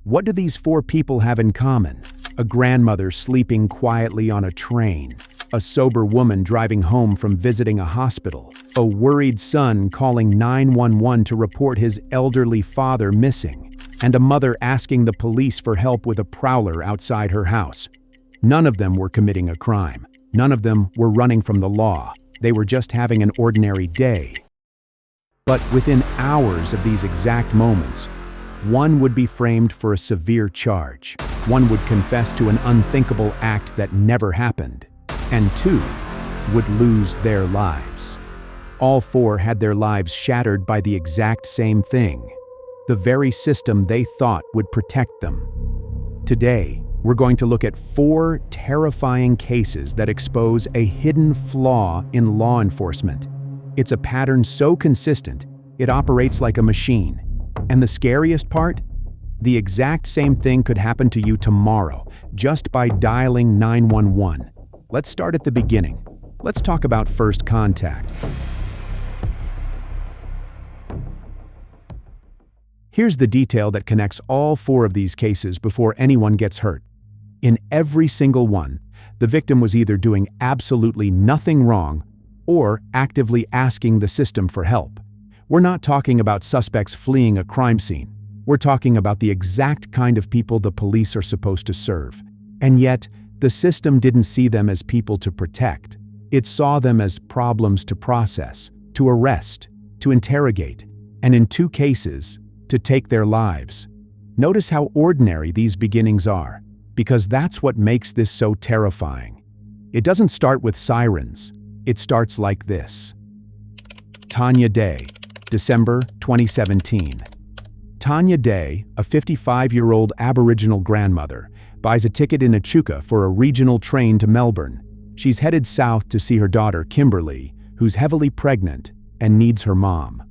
What do these four people have in common? A grandmother sleeping quietly on a train, a sober woman driving home from visiting a hospital, a worried son calling 911 to report his elderly father missing, and a mother asking the police for help with a prowler outside her house. None of them were committing a crime. None of them were running from the law. They were just having an ordinary day. But within hours of these exact moments, one would be framed for a severe charge. One would confess to an unthinkable act that never happened. And two would lose their lives. All four had their lives shattered by the exact same thing, the very system they thought would protect them. Today, we're going to look at four terrifying cases that expose a hidden flaw in law enforcement. It's a pattern so consistent, it operates like a machine. And the scariest part? The exact same thing could happen to you tomorrow, just by dialing 911. Let's start at the beginning. Let's talk about first contact. Here's the detail that connects all four of these cases before anyone gets hurt. In every single one, the victim was either doing absolutely nothing wrong or actively asking the system for help. We're not talking about suspects fleeing a crime scene. We're talking about the exact kind of people the police are supposed to serve. And yet, the system didn't see them as people to protect. It saw them as problems to process, to arrest, to interrogate, and in two cases, to take their lives. Notice how ordinary these beginnings are, because that's what makes this so terrifying. It doesn't start with sirens. It starts like this. Tanya Day, December 2017. Tanya Day, a 55-year-old Aboriginal grandmother, buys a ticket in Echuca for a regional train to Melbourne. She's headed south to see her daughter, Kimberly, who's heavily pregnant and needs her mom.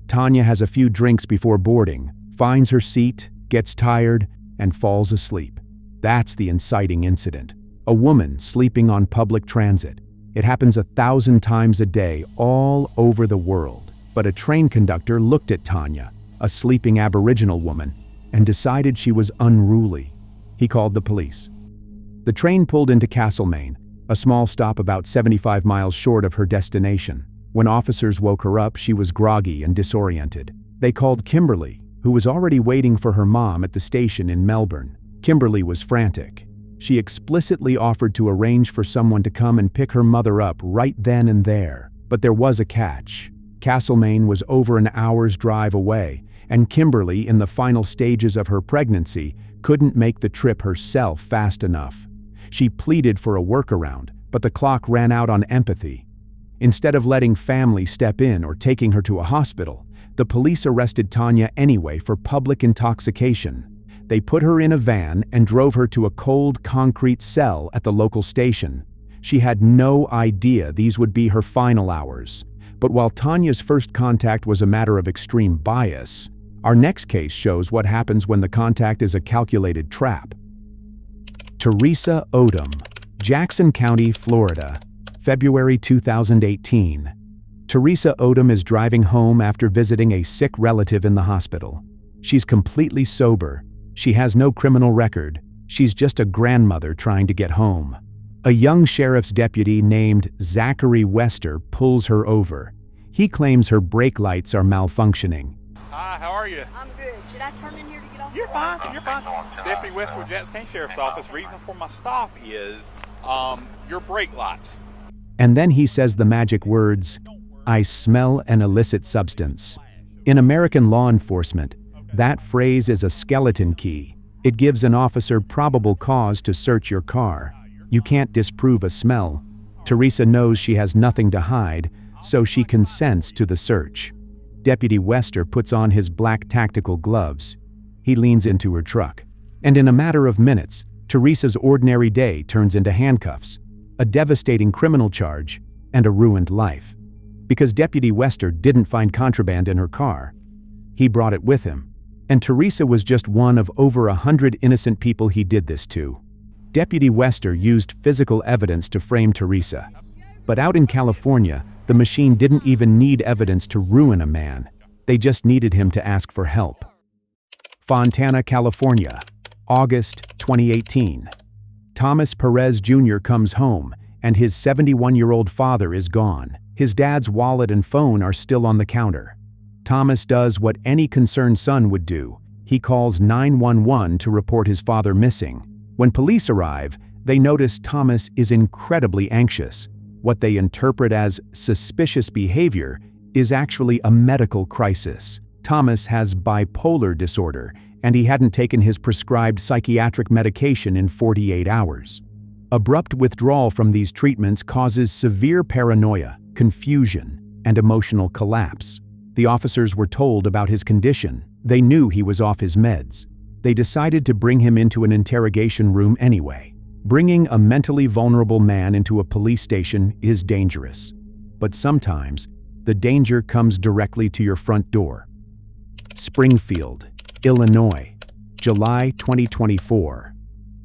Tanya has a few drinks before boarding, finds her seat, gets tired, and falls asleep. That's the inciting incident. A woman sleeping on public transit. It happens 1,000 times a day all over the world. But a train conductor looked at Tanya, a sleeping Aboriginal woman, and decided she was unruly. He called the police. The train pulled into Castlemaine, a small stop about 75 miles short of her destination. When officers woke her up, she was groggy and disoriented. They called Kimberly, who was already waiting for her mom at the station in Melbourne. Kimberly was frantic. She explicitly offered to arrange for someone to come and pick her mother up right then and there. But there was a catch. Castlemaine was over an hour's drive away, and Kimberly, in the final stages of her pregnancy, couldn't make the trip herself fast enough. She pleaded for a workaround, but the clock ran out on empathy. Instead of letting family step in or taking her to a hospital, the police arrested Tanya anyway for public intoxication. They put her in a van and drove her to a cold concrete cell at the local station. She had no idea these would be her final hours. But while Tanya's first contact was a matter of extreme bias, our next case shows what happens when the contact is a calculated trap. Teresa Odom, Jackson County, Florida, February 2018. Teresa Odom is driving home after visiting a sick relative in the hospital. She's completely sober. She has no criminal record. She's just a grandmother trying to get home. A young sheriff's deputy named Zachary Wester pulls her over. He claims her brake lights are malfunctioning. Hi, how are you? I'm good. Should I turn in here to get off? You're fine, you're fine. Deputy Wester with Jackson County Sheriff's Office. Reason for my stop is your brake lights. And then he says the magic words, "I smell an illicit substance." In American law enforcement, that phrase is a skeleton key. It gives an officer probable cause to search your car. You can't disprove a smell. Teresa knows she has nothing to hide, so she consents to the search. Deputy Wester puts on his black tactical gloves. He leans into her truck. And in a matter of minutes, Teresa's ordinary day turns into handcuffs, a devastating criminal charge, and a ruined life. Because Deputy Wester didn't find contraband in her car. He brought it with him. And Teresa was just one of over 100 innocent people he did this to. Deputy Wester used physical evidence to frame Teresa. But out in California, the machine didn't even need evidence to ruin a man. They just needed him to ask for help. Fontana, California, August 2018. Thomas Perez Jr. comes home, and his 71-year-old father is gone. His dad's wallet and phone are still on the counter. Thomas does what any concerned son would do. He calls 911 to report his father missing. When police arrive, they notice Thomas is incredibly anxious. What they interpret as suspicious behavior is actually a medical crisis. Thomas has bipolar disorder, and he hadn't taken his prescribed psychiatric medication in 48 hours. Abrupt withdrawal from these treatments causes severe paranoia, confusion, and emotional collapse. The officers were told about his condition. They knew he was off his meds. They decided to bring him into an interrogation room anyway. Bringing a mentally vulnerable man into a police station is dangerous. But sometimes, the danger comes directly to your front door. Springfield, Illinois, July 2024.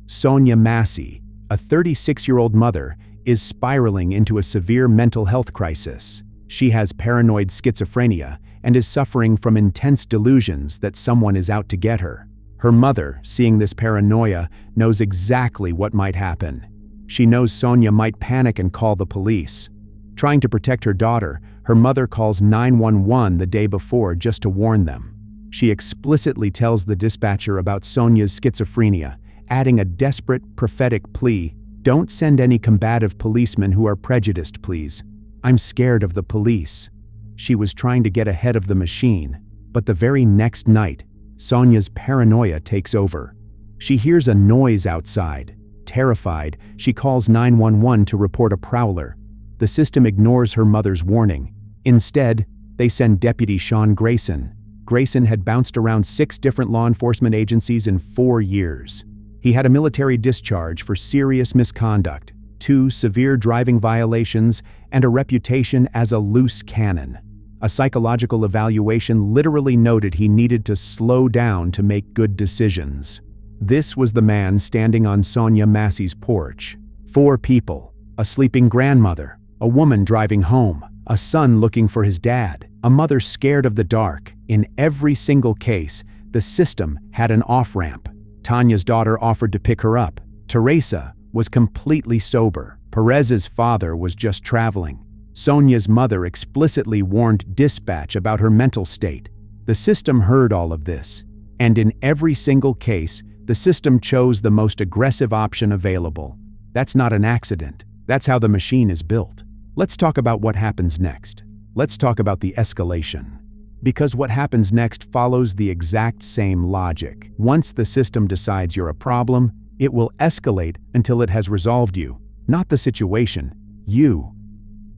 Sonia Massey, a 36-year-old mother, is spiraling into a severe mental health crisis. She has paranoid schizophrenia and is suffering from intense delusions that someone is out to get her. Her mother, seeing this paranoia, knows exactly what might happen. She knows Sonia might panic and call the police. Trying to protect her daughter, her mother calls 911 the day before just to warn them. She explicitly tells the dispatcher about Sonia's schizophrenia, adding a desperate, prophetic plea: "Don't send any combative policemen who are prejudiced, please. I'm scared of the police." She was trying to get ahead of the machine, but the very next night, Sonia's paranoia takes over. She hears a noise outside. Terrified, she calls 911 to report a prowler. The system ignores her mother's warning. Instead, they send Deputy Sean Grayson. Grayson had bounced around 6 different law enforcement agencies in 4 years. He had a military discharge for serious misconduct, 2 severe driving violations, and a reputation as a loose cannon. A psychological evaluation literally noted he needed to slow down to make good decisions. This was the man standing on Sonia Massey's porch. 4 people: a sleeping grandmother, a woman driving home, a son looking for his dad, a mother scared of the dark. In every single case, the system had an off-ramp. Tanya's daughter offered to pick her up. Teresa was completely sober. Perez's father was just traveling. Sonia's mother explicitly warned dispatch about her mental state. The system heard all of this, and in every single case, the system chose the most aggressive option available. That's not an accident. That's how the machine is built. Let's talk about what happens next. Let's talk about the escalation. Because what happens next follows the exact same logic. Once the system decides you're a problem, it will escalate until it has resolved you, not the situation, you.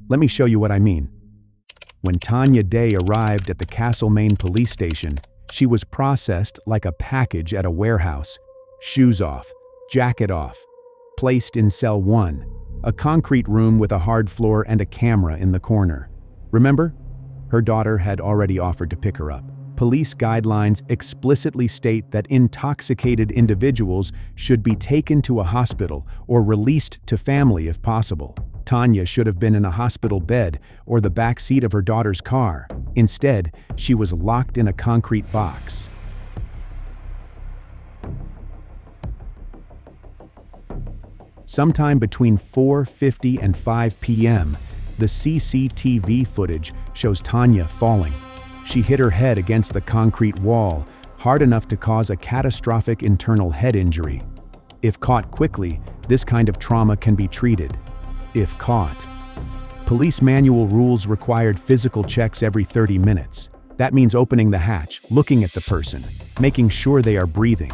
Let me show you what I mean. When Tanya Day arrived at the Castlemaine police station, she was processed like a package at a warehouse. Shoes off, jacket off, placed in cell 1, a concrete room with a hard floor and a camera in the corner. Remember? Her daughter had already offered to pick her up. Police guidelines explicitly state that intoxicated individuals should be taken to a hospital or released to family if possible. Tanya should have been in a hospital bed or the back seat of her daughter's car. Instead, she was locked in a concrete box. Sometime between 4:50 and 5 p.m., the CCTV footage shows Tanya falling. She hit her head against the concrete wall, hard enough to cause a catastrophic internal head injury. If caught quickly, this kind of trauma can be treated. If caught. Police manual rules required physical checks every 30 minutes. That means opening the hatch, looking at the person, making sure they are breathing.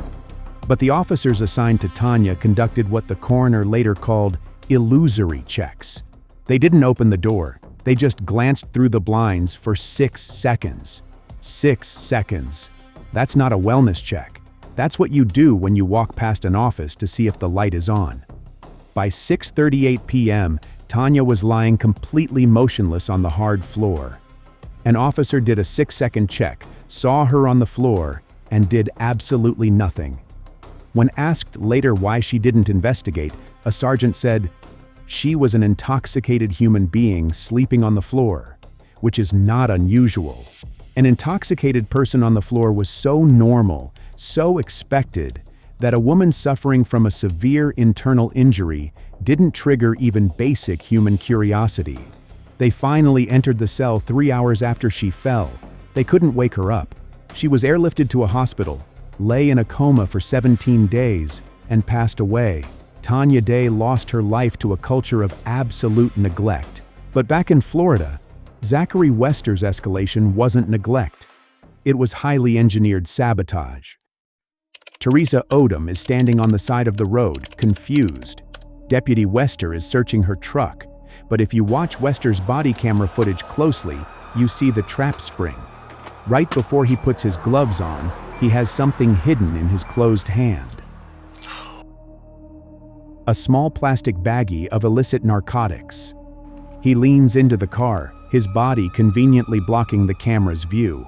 But the officers assigned to Tanya conducted what the coroner later called illusory checks. They didn't open the door. They just glanced through the blinds for 6 seconds. 6 seconds. That's not a wellness check. That's what you do when you walk past an office to see if the light is on. By 6:38 p.m., Tanya was lying completely motionless on the hard floor. An officer did a 6-second check, saw her on the floor, and did absolutely nothing. When asked later why she didn't investigate, a sergeant said, "She was an intoxicated human being sleeping on the floor, which is not unusual." An intoxicated person on the floor was so normal, So expected that a woman suffering from a severe internal injury didn't trigger even basic human curiosity. They finally entered the cell 3 hours after she fell. They couldn't wake her up. She was airlifted to a hospital, lay in a coma for 17 days, and passed away. Tanya Day lost her life to a culture of absolute neglect. But back in Florida, Zachary Wester's escalation wasn't neglect. It was highly engineered sabotage. Teresa Odom is standing on the side of the road, confused. Deputy Wester is searching her truck, but if you watch Wester's body camera footage closely, you see the trap spring. Right before he puts his gloves on, he has something hidden in his closed hand. A small plastic baggie of illicit narcotics. He leans into the car, his body conveniently blocking the camera's view.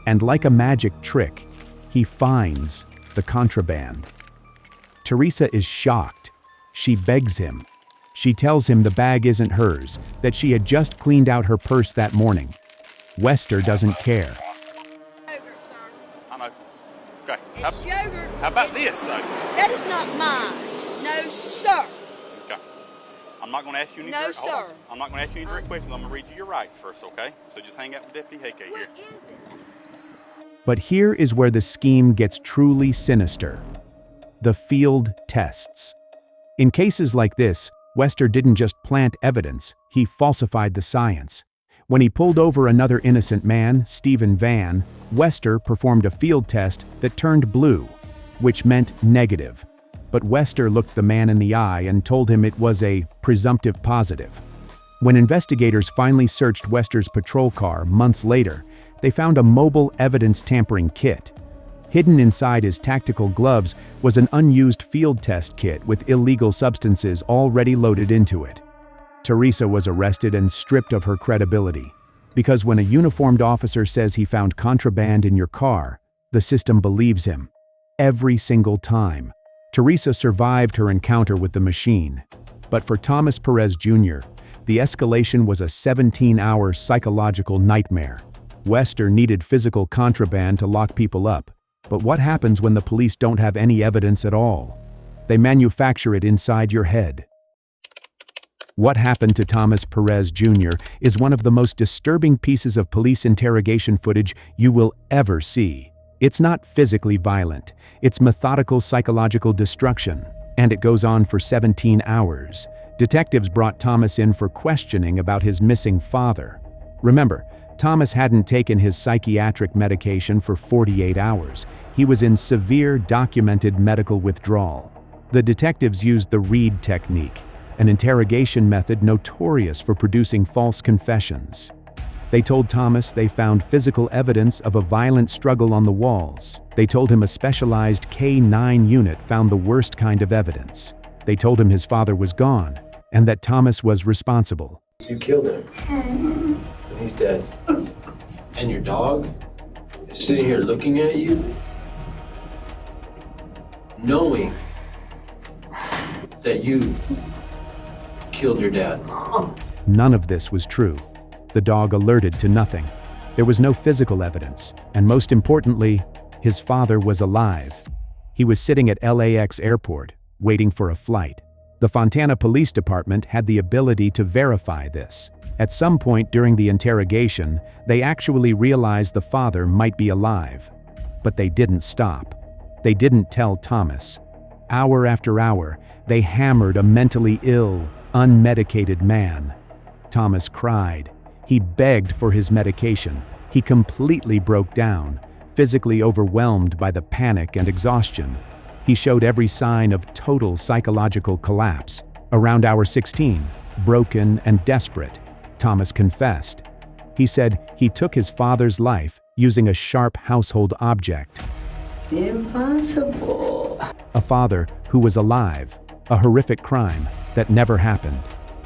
And like a magic trick, he finds the contraband. Teresa is shocked. She begs him. She tells him the bag isn't hers, that she had just cleaned out her purse that morning. Wester doesn't care. Yogurt, sir. I know. Okay. It's yogurt. How about this, though? That is not mine. No, sir. Okay. I'm not going to ask you any No, direct, hold on. sir. I'm not going to ask you any direct questions. I'm going to read you your rights first, okay? So just hang out with Deputy Heike here. What is this? But here is where the scheme gets truly sinister. The field tests. In cases like this, Wester didn't just plant evidence, he falsified the science. When he pulled over another innocent man, Stephen Van, Wester performed a field test that turned blue, which meant negative. But Wester looked the man in the eye and told him it was a presumptive positive. When investigators finally searched Wester's patrol car months later, they found a mobile evidence tampering kit. Hidden inside his tactical gloves was an unused field test kit with illegal substances already loaded into it. Teresa was arrested and stripped of her credibility. Because when a uniformed officer says he found contraband in your car, the system believes him. Every single time. Teresa survived her encounter with the machine. But for Thomas Perez Jr., the escalation was a 17-hour psychological nightmare. Wester needed physical contraband to lock people up. But what happens when the police don't have any evidence at all? They manufacture it inside your head. What happened to Thomas Perez Jr. is one of the most disturbing pieces of police interrogation footage you will ever see. It's not physically violent, it's methodical psychological destruction, and it goes on for 17 hours. Detectives brought Thomas in for questioning about his missing father. Remember, Thomas hadn't taken his psychiatric medication for 48 hours. He was in severe documented medical withdrawal. The detectives used the Reed technique, an interrogation method notorious for producing false confessions. They told Thomas they found physical evidence of a violent struggle on the walls. They told him a specialized K-9 unit found the worst kind of evidence. They told him his father was gone, and that Thomas was responsible. You killed him. And he's dead. And your dog is sitting here looking at you, knowing that you killed your dad. None of this was true. The dog alerted to nothing. There was no physical evidence, and most importantly, his father was alive. He was sitting at LAX airport, waiting for a flight. The Fontana Police Department had the ability to verify this. At some point during the interrogation, they actually realized the father might be alive. But they didn't stop. They didn't tell Thomas. Hour after hour, they hammered a mentally ill, unmedicated man. Thomas cried. He begged for his medication. He completely broke down, physically overwhelmed by the panic and exhaustion. He showed every sign of total psychological collapse. Around hour 16, broken and desperate, Thomas confessed. He said he took his father's life using a sharp household object. Impossible. A father who was alive, a horrific crime that never happened.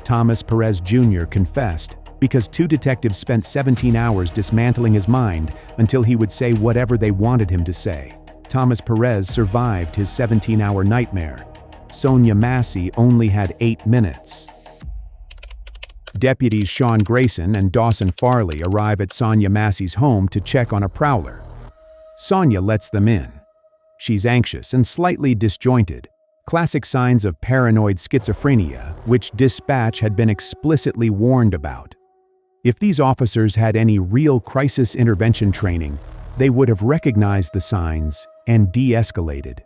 Thomas Perez Jr. confessed because two detectives spent 17 hours dismantling his mind until he would say whatever they wanted him to say. Thomas Perez survived his 17-hour nightmare. Sonia Massey only had 8 minutes. Deputies Sean Grayson and Dawson Farley arrive at Sonia Massey's home to check on a prowler. Sonia lets them in. She's anxious and slightly disjointed, classic signs of paranoid schizophrenia, which dispatch had been explicitly warned about. If these officers had any real crisis intervention training, they would have recognized the signs and de-escalated.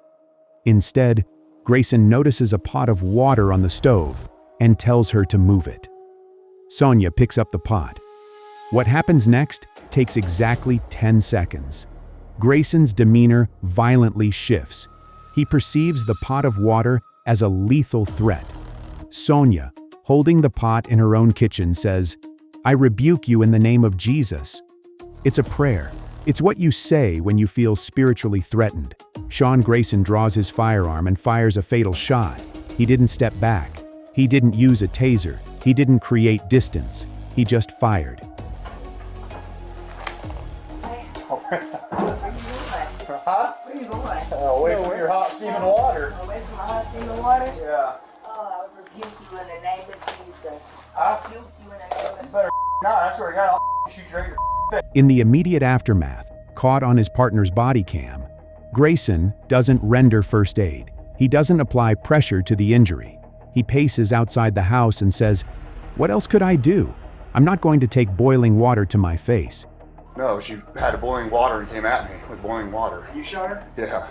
Instead, Grayson notices a pot of water on the stove and tells her to move it. Sonia picks up the pot. What happens next takes exactly 10 seconds. Grayson's demeanor violently shifts. He perceives the pot of water as a lethal threat. Sonia, holding the pot in her own kitchen, says, "I rebuke you in the name of Jesus." It's a prayer. It's what you say when you feel spiritually threatened. Sean Grayson draws his firearm and fires a fatal shot. He didn't step back. He didn't use a taser. He didn't create distance. He just fired. Away from your hot steaming water. Away from hot steaming water? Yeah. Oh, I rebuke you in the name of Jesus. I Rebuke you in the name of Jesus. better not. I swear to God, I'll shoot you right in your In the immediate aftermath, caught on his partner's body cam, Grayson doesn't render first aid. He doesn't apply pressure to the injury. He paces outside the house and says, "What else could I do? I'm not going to take boiling water to my face." No, she had boiling water and came at me with boiling water. You shot her? Yeah.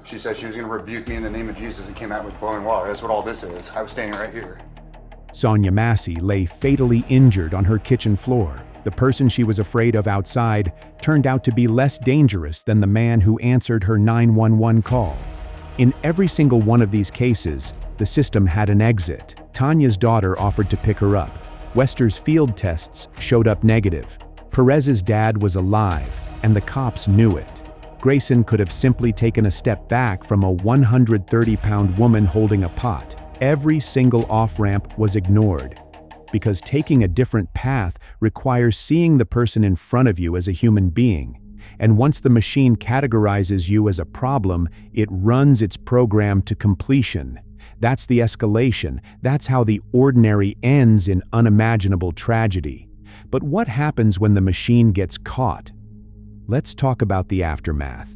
She said she was going to rebuke me in the name of Jesus and came at me with boiling water. That's what all this is. I was standing right here. Sonia Massey lay fatally injured on her kitchen floor. The person she was afraid of outside turned out to be less dangerous than the man who answered her 911 call. In every single one of these cases, the system had an exit. Tanya's daughter offered to pick her up. Wester's field tests showed up negative. Perez's dad was alive, and the cops knew it. Grayson could have simply taken a step back from a 130-pound woman holding a pot. Every single off-ramp was ignored, because taking a different path requires seeing the person in front of you as a human being. And once the machine categorizes you as a problem, it runs its program to completion. That's the escalation. That's how the ordinary ends in unimaginable tragedy. But what happens when the machine gets caught? Let's talk about the aftermath.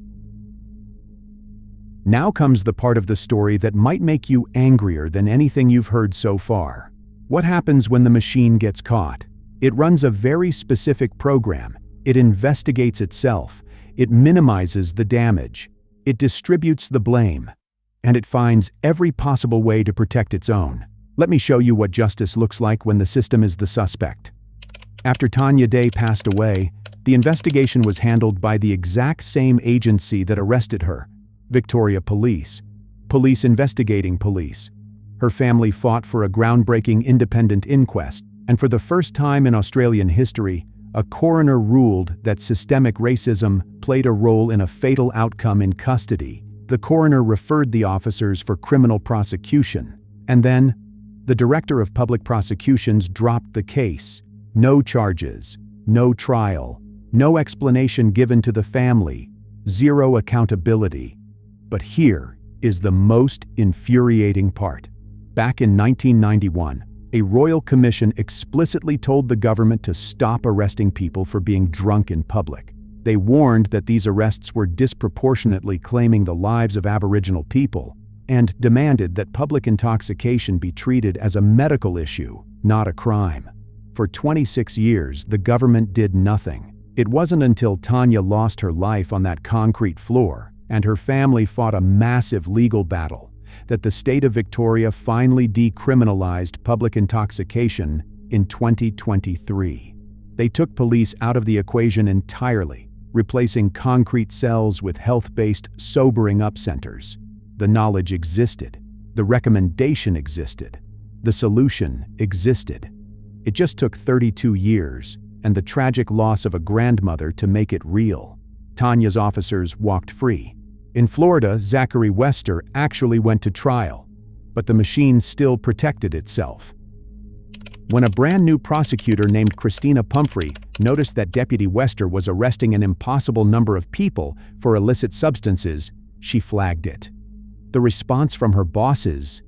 Now comes the part of the story that might make you angrier than anything you've heard so far. What happens when the machine gets caught? It runs a very specific program. It investigates itself. It minimizes the damage. It distributes the blame. And it finds every possible way to protect its own. Let me show you what justice looks like when the system is the suspect. After Tanya Day passed away, the investigation was handled by the exact same agency that arrested her, Victoria Police. Police investigating police. Her family fought for a groundbreaking independent inquest, and for the first time in Australian history, a coroner ruled that systemic racism played a role in a fatal outcome in custody. The coroner referred the officers for criminal prosecution, and then the director of public prosecutions dropped the case. No charges, no trial, no explanation given to the family, zero accountability. But here is the most infuriating part. Back in 1991, a royal commission explicitly told the government to stop arresting people for being drunk in public. They warned that these arrests were disproportionately claiming the lives of Aboriginal people and demanded that public intoxication be treated as a medical issue, not a crime. For 26 years, the government did nothing. It wasn't until Tanya lost her life on that concrete floor and her family fought a massive legal battle that the state of Victoria finally decriminalized public intoxication in 2023. They took police out of the equation entirely, replacing concrete cells with health-based sobering-up centers. The knowledge existed. The recommendation existed. The solution existed. It just took 32 years and the tragic loss of a grandmother to make it real. Tanya's officers walked free. In Florida, Zachary Wester actually went to trial, but the machine still protected itself. When a brand new prosecutor named Christina Pumphrey noticed that Deputy Wester was arresting an impossible number of people for illicit substances, she flagged it. The response from her bosses?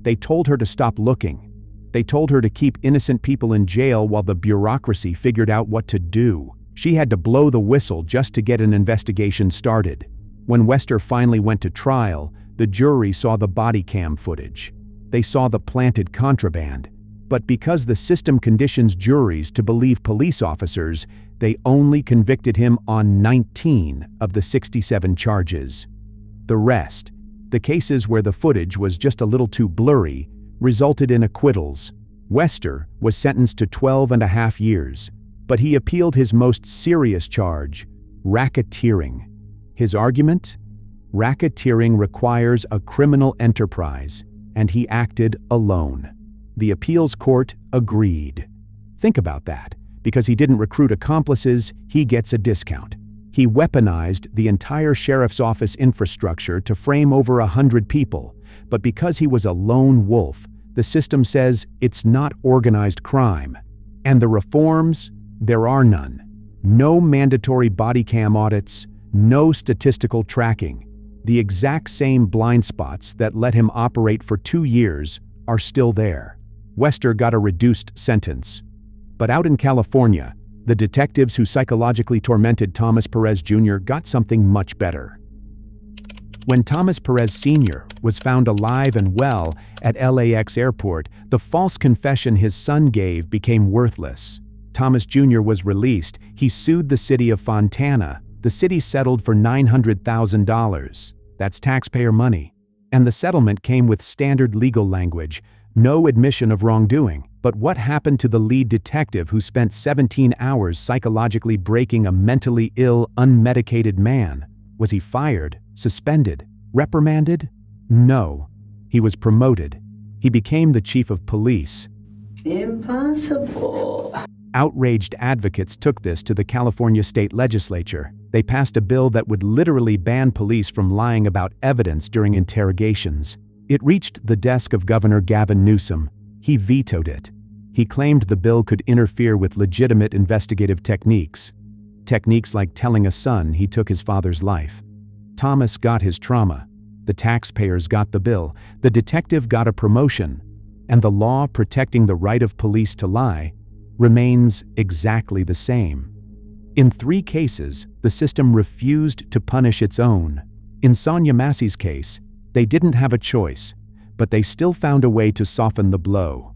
They told her to stop looking. They told her to keep innocent people in jail while the bureaucracy figured out what to do. She had to blow the whistle just to get an investigation started. When Wester finally went to trial, the jury saw the body cam footage. They saw the planted contraband. But because the system conditions juries to believe police officers, they only convicted him on 19 of the 67 charges. The rest, the cases where the footage was just a little too blurry, resulted in acquittals. Wester was sentenced to 12.5 years, but he appealed his most serious charge, racketeering. His argument? Racketeering requires a criminal enterprise, and he acted alone. The appeals court agreed. Think about that. Because he didn't recruit accomplices, he gets a discount. He weaponized the entire sheriff's office infrastructure to frame over 100 people, but because he was a lone wolf, the system says it's not organized crime. And the reforms? There are none. No mandatory body cam audits, no statistical tracking. The exact same blind spots that let him operate for 2 years are still there. Wester got a reduced sentence. But out in California, the detectives who psychologically tormented Thomas Perez Jr. got something much better. When Thomas Perez Sr. was found alive and well at LAX airport, the false confession his son gave became worthless. Thomas Jr. was released. He sued the city of Fontana. The city settled for $900,000. That's taxpayer money. And the settlement came with standard legal language, no admission of wrongdoing. But what happened to the lead detective who spent 17 hours psychologically breaking a mentally ill, unmedicated man? Was he fired, suspended, reprimanded? No. He was promoted. He became the chief of police. Impossible. Outraged advocates took this to the California state legislature. They passed a bill that would literally ban police from lying about evidence during interrogations. It reached the desk of Governor Gavin Newsom. He vetoed it. He claimed the bill could interfere with legitimate investigative techniques. Techniques like telling a son he took his father's life. Thomas got his trauma. The taxpayers got the bill. The detective got a promotion. And the law protecting the right of police to lie remains exactly the same. In 3 cases, the system refused to punish its own. In Sonia Massey's case, they didn't have a choice, but they still found a way to soften the blow.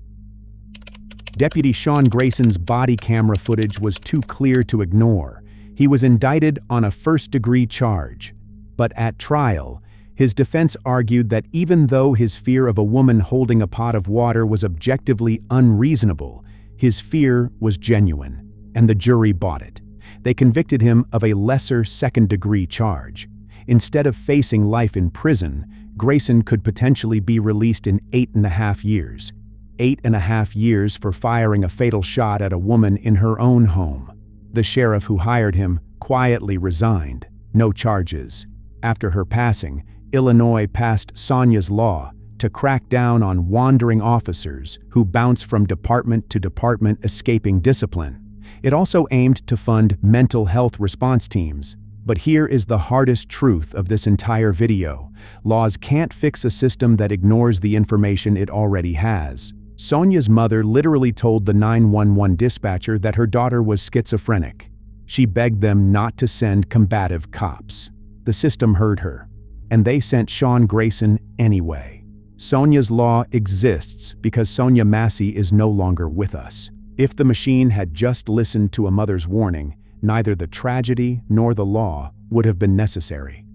Deputy Sean Grayson's body camera footage was too clear to ignore. He was indicted on a first-degree charge. But at trial, his defense argued that even though his fear of a woman holding a pot of water was objectively unreasonable, his fear was genuine, and the jury bought it. They convicted him of a lesser second-degree charge. Instead of facing life in prison, Grayson could potentially be released in 8.5 years. 8.5 years for firing a fatal shot at a woman in her own home. The sheriff who hired him quietly resigned. No charges. After her passing, Illinois passed Sonia's Law to crack down on wandering officers who bounce from department to department escaping discipline. It also aimed to fund mental health response teams. But here is the hardest truth of this entire video. Laws can't fix a system that ignores the information it already has. Sonia's mother literally told the 911 dispatcher that her daughter was schizophrenic. She begged them not to send combative cops. The system heard her, and they sent Sean Grayson anyway. Sonia's Law exists because Sonia Massey is no longer with us. If the machine had just listened to a mother's warning, neither the tragedy nor the law would have been necessary.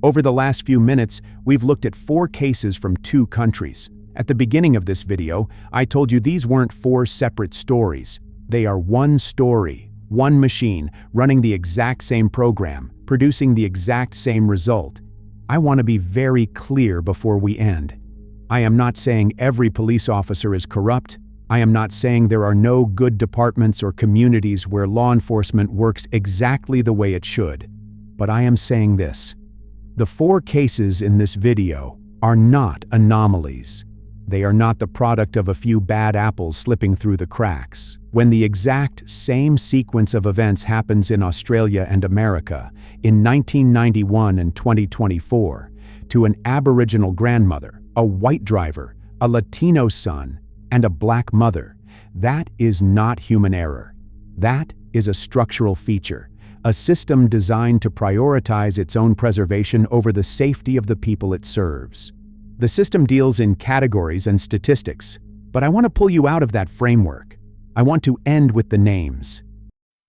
Over the last few minutes, we've looked at 4 cases from 2 countries. At the beginning of this video, I told you these weren't 4 separate stories. They are one story, one machine, running the exact same program, producing the exact same result. I want to be very clear before we end. I am not saying every police officer is corrupt. I am not saying there are no good departments or communities where law enforcement works exactly the way it should. But I am saying this. The 4 cases in this video are not anomalies. They are not the product of a few bad apples slipping through the cracks. When the exact same sequence of events happens in Australia and America in 1991 and 2024 to an Aboriginal grandmother, a white driver, a Latino son, and a black mother, that is not human error. That is a structural feature, a system designed to prioritize its own preservation over the safety of the people it serves. The system deals in categories and statistics, but I want to pull you out of that framework. I want to end with the names.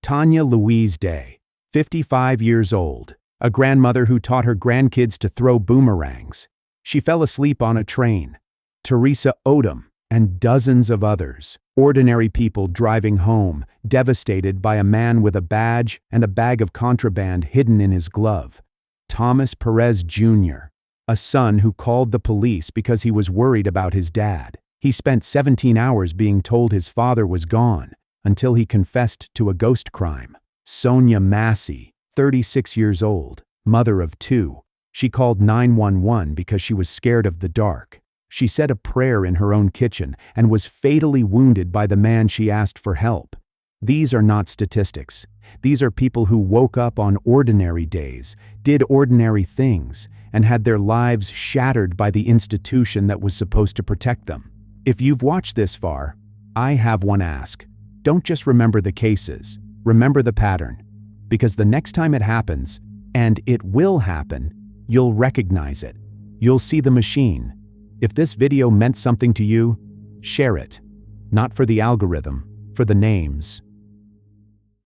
Tanya Louise Day, 55 years old, a grandmother who taught her grandkids to throw boomerangs. She fell asleep on a train. Teresa Odom, and dozens of others, ordinary people driving home, devastated by a man with a badge and a bag of contraband hidden in his glove. Thomas Perez Jr., a son who called the police because he was worried about his dad. He spent 17 hours being told his father was gone, until he confessed to a ghost crime. Sonia Massey, 36 years old, mother of 2. She called 911 because she was scared of the dark. She said a prayer in her own kitchen and was fatally wounded by the man she asked for help. These are not statistics. These are people who woke up on ordinary days, did ordinary things, and had their lives shattered by the institution that was supposed to protect them. If you've watched this far, I have one ask. Don't just remember the cases, remember the pattern. Because the next time it happens, and it will happen, you'll recognize it. You'll see the machine. If this video meant something to you, share it. Not for the algorithm, for the names.